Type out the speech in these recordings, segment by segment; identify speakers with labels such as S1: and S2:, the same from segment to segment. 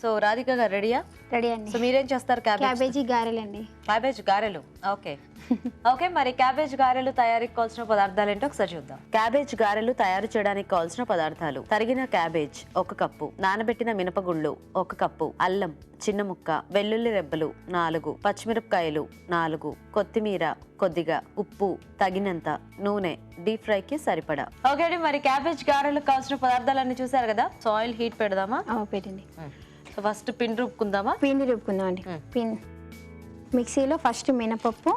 S1: So Radhika గారు రెడీయా?
S2: Ready అండి.
S1: సో మీరేం చేస్తారు?
S2: క్యాబేజీ గారెలండి.
S1: క్యాబేజ్ గారెలు. ఓకే ఓకే, మరి క్యాబేజ్ గారెలు తయారీకి కావాల్సిన పదార్థాలు ఏంటో ఒకసారి చూద్దాం. క్యాబేజ్ గారెలు తయారు చేయడానికి కావాల్సిన పదార్థాలు: తరిగిన క్యాబేజ్ 1 కప్పు, నానబెట్టిన మినపగుళ్ళు 1 కప్పు, అల్లం చిన్న ముక్క, వెల్లుల్లి రెబ్బలు 4, పచ్చిమిరపకాయలు 4, కొత్తిమీర కొద్దిగా, ఉప్పు తగినంత, నూనె డీప్ ఫ్రైకి సరిపడా. ఓకే అండి, మరి క్యాబేజ్ గారెలకు కావాల్సిన పదార్థాలన్నీ చూసారు కదా. సో ఆయిల్ హీట్ పెడదామా?
S2: పెట్టండి.
S1: సో ఫస్ట్ పిండి రుబ్బుకుందామా?
S2: పిండి రుబ్బుకుందాం అండి. మిక్సీలో ఫస్ట్ మినపప్పు,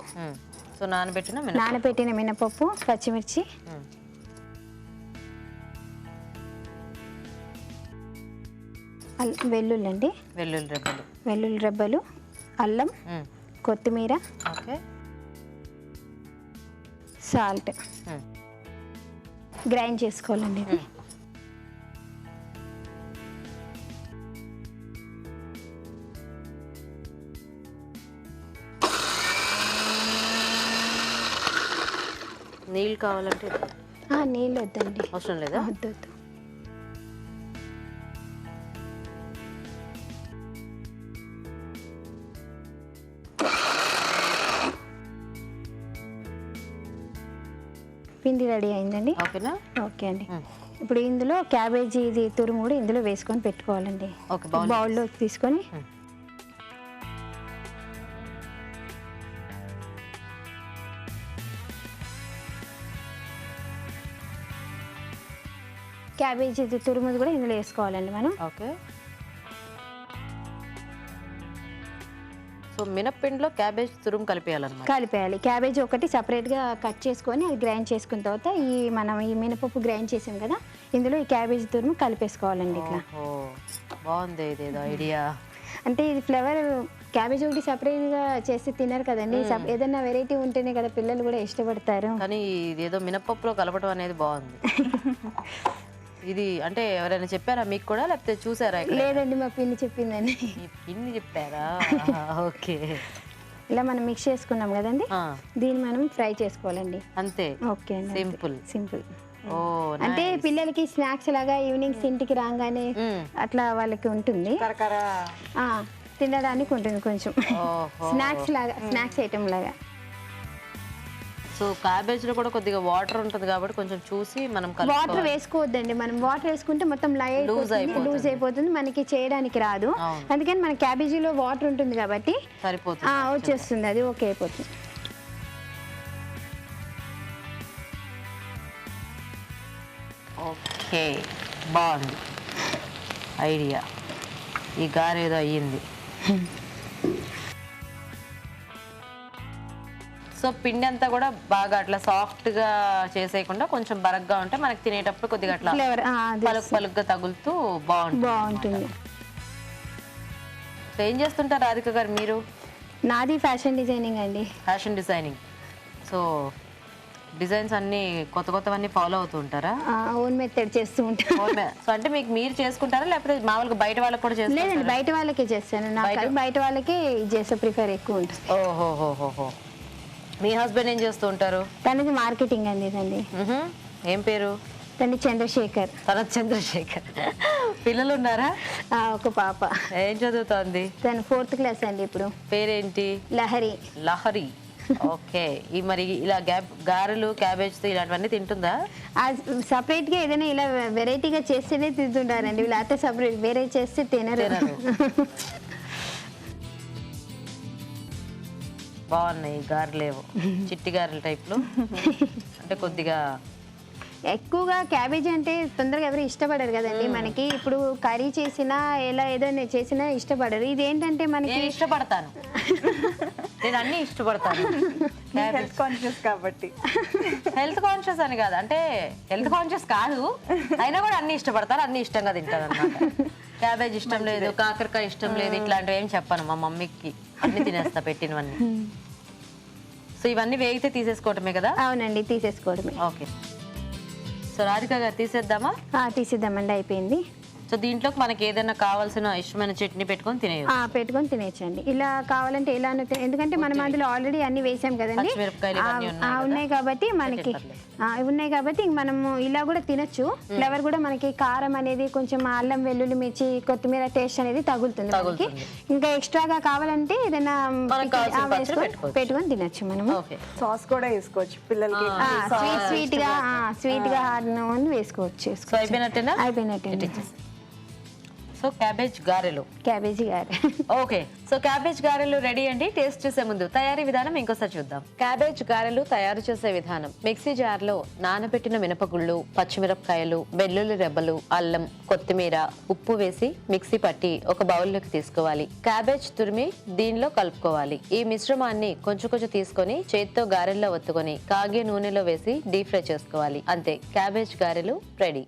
S1: సో నానబెట్టిన
S2: మినపప్పు, పచ్చిమిర్చి, వెల్లుల్లి అండి, వెల్లుల్లి రెబ్బలు, అల్లం, కొత్తిమీర, సాల్ట్ గ్రైండ్ చేసుకోవాలండి. ఇది
S1: నీళ్ళు కావాలంటే
S2: నీళ్ళు వద్దండి,
S1: అవసరం లేదా?
S2: వద్దు. పిండి రెడీ అయిందండి.
S1: ఓకేనా?
S2: ఓకే అండి. ఇప్పుడు ఇందులో క్యాబేజీ తురుము కూడా ఇందులో వేసుకొని పెట్టుకోవాలండి. బౌల్లో తీసుకొని క్యాబేజీ తురుము కూడా ఇందులో వేసుకోవాలండి మనం.
S1: ఓకే. సో మినప్పిండిలో క్యాబేజ్ తురుము
S2: కలిపేయాలి. క్యాబేజీ ఒకటి సపరేట్గా కట్ చేసుకొని అది గ్రైండ్ చేసుకున్న తర్వాత మనం ఈ మినపప్పు గ్రైండ్ చేసాం కదా, ఇందులో ఈ క్యాబేజీ తురుము కలిపేసుకోవాలండి. ఇట్లా
S1: బాగుంది ఇదేదో ఐడియా.
S2: అంటే ఇది ఫ్లేవర్ క్యాబేజ్ ఒకటి సపరేట్గా చేసి తినరు కదండి, ఏదైనా వెరైటీ ఉంటేనే కదా పిల్లలు కూడా ఇష్టపడతారు.
S1: కానీ ఇదేదో మినపప్పులో కలపడం అనేది బాగుంది. ఇది అంటే ఎవరైనా చెప్పారా మీకు కూడా, లేకపోతే చూసారా?
S2: లేదండి, మా పిన్ని చెప్పిందండి.
S1: పిన్ని చెప్పారా? ఓకే.
S2: ఇలా మనం మిక్స్ చేసుకున్నాం కదండి, దీన్ని మనం ఫ్రై చేసుకోవాలండి.
S1: అంతే.
S2: ఓకే అండి, సింపుల్. అంటే పిల్లలకి స్నాక్స్ లాగా ఈవినింగ్స్ ఇంటికి రాగానే అట్లా వాళ్ళకి ఉంటుంది, తినడానికి ఉంటుంది కొంచెం స్నాక్స్ ఐటమ్ లాగా.
S1: సో క్యాబేజ్ లో కూడా కొద్దిగా వాటర్ ఉంటుంది కాబట్టి కొంచెం చూసి మనం
S2: వాటర్ వేసుకోవద్దండి. మనం వాటర్ వేసుకుంటే మొత్తం లూజ్ అయిపోతుంది, మనకి చేయడానికి రాదు. అందుకని మన క్యాబేజీలో వాటర్ ఉంటుంది కాబట్టి
S1: సరిపోతుంది,
S2: వచ్చేస్తుంది, అది ఓకే అయిపోతుంది.
S1: ఓకే, బాగుంది ఐడియా. ఈ గారె ఏదో అయ్యింది. సో పిండి అంతా కూడా బాగా అట్లా సాఫ్ట్ గా చేసేయకుండా కొంచెం బరగ్గా ఉంటే మనకి తినేటప్పుడు కొద్దిగా అట్లా పలుగ్గా తగులుతూ బాగుంటుంది. సో ఏం చేస్తుంటారు రాధిక గారు మీరు?
S2: నాది ఫ్యాషన్ డిజైనింగ్ అండి.
S1: Fashion designing. సో డిజైన్స్ అన్ని కొత్తవన్నీ ఫాలో అవుతూ ఉంటారా?
S2: ఓన్ మెథడ్ చేస్తూ ఉంటాను.
S1: సో అంటే మీకు మీరు చేసుకుంటారా లేకపోతే మామూలుగా బయట వాళ్ళకి కూడా చేస్తారా?
S2: లేదండి, బయట వాళ్ళకే చేస్తాను. నాకు బయట వాళ్ళకి చేసే ప్రిఫర్ ఎక్కువ ఉంటుంది.
S1: ఓహోహోహో. మీ హస్బెండ్ ఏం చేస్తూ ఉంటారు?
S2: తనది మార్కెటింగ్ అండి.
S1: ఏం పేరు?
S2: తన చంద్రశేఖర్.
S1: పిల్లలు ఉన్నారా?
S2: ఒక పాప.
S1: ఏం చదువుతోంది?
S2: తను 4th క్లాస్ అండి ఇప్పుడు.
S1: పేరేంటి? లహరి. ఓకే. ఈ మరి ఇలా గారెలు క్యాబేజ్ తో ఇలాంటివన్నీ తింటుందా?
S2: సపరేట్ గా ఏదైనా ఇలా వెరైటీగా చేస్తేనే తింటుంటారండి. వీళ్ళైతే సపరేట్ వేరే చేస్తే తినరు.
S1: బాగున్నాయి గారెలేవో, చిట్టి గారెల టైప్లో. అంటే కొద్దిగా
S2: ఎక్కువగా క్యాబేజీ అంటే తొందరగా ఎవరు ఇష్టపడరు కదండి మనకి. ఇప్పుడు కర్రీ చేసినా ఏదైనా చేసినా ఇష్టపడరు. ఇది ఏంటంటే మనకి
S1: ఇష్టపడతాను, నేను అన్ని ఇష్టపడతాను.
S3: హెల్త్ కాన్షియస్ కాబట్టి.
S1: హెల్త్ కాన్షియస్ అని కాదు, అంటే హెల్త్ కాన్షియస్ కాదు అయినా కూడా అన్ని ఇష్టపడతాను, అన్ని ఇష్టంగా తింటాను అన్నమాట. క్యాబేజ్ ఇష్టం లేదు, కాకరకాయ ఇష్టం లేదు, ఇట్లాంటివి ఏం చెప్పాను. మా మమ్మీకి అన్ని తినేస్తా పెట్టినవన్నీ. సో ఇవన్నీ వేగితే తీసేసుకోవటమే కదా?
S2: అవునండి, తీసేసుకోవడమే.
S1: ఓకే. సో రాధిక గారు తీసేద్దామా?
S2: తీసేద్దామండి, అయిపోయింది.
S1: సో దీంట్లోకి మనకి ఏదైనా కావాల్సిన ఇష్టమైన చట్నీ పెట్టుకొని తినేయచ్చు.
S2: పెట్టుకొని తినేయచ్చండి. ఇలా కావాలంటే ఇలా ఎందుకంటే మనం అందులో ఆల్రెడీ అన్ని వేసాం కదండి,
S1: పచ్చిమిరపకాయలు ఇవన్నీ
S2: ఉన్నాయి కాబట్టి మనకి ఉన్నాయి కాబట్టి మనము ఇలా కూడా తినొచ్చు. ఫ్లేవర్ కూడా మనకి కారం అనేది కొంచెం అల్లం వెల్లుల్లి మిర్చి కొత్తిమీర టేస్ట్ అనేది తగులుతుంది మనకి. ఇంకా ఎక్స్ట్రాగా కావాలంటే ఏదైనా పెట్టుకొని తినొచ్చు మనము.
S3: సాస్ కూడా వేసుకోవచ్చు పిల్లలకి,
S2: స్వీట్ గా హార్డ్ వేసుకోవచ్చు. అయిపోయినట్టేనా?
S1: సో క్యాబేజ్ గారెలు. ఓకే, సో క్యాబేజ్ గారెలు రెడీ అండి. టేస్ట్ చేసే ముందు తయారీ విధానం ఇంకోసారి చూద్దాం. క్యాబేజ్ గారెలు తయారు చేసే విధానం: మిక్సీ జార్ లో నానబెట్టిన మినపగుళ్ళు, పచ్చిమిరపకాయలు, వెల్లుల్లి రెబ్బలు, అల్లం, కొత్తిమీర, ఉప్పు వేసి మిక్సీ పట్టి ఒక బౌల్లోకి తీసుకోవాలి. క్యాబేజ్ తురిమి దీనిలో కలుపుకోవాలి. ఈ మిశ్రమాన్ని కొంచెం కొంచెం తీసుకొని చేత్తో గారెల్లో ఒత్తుకొని కాగే నూనెలో వేసి డీప్ ఫ్రై చేసుకోవాలి. అంతే, క్యాబేజ్ గారెలు రెడీ.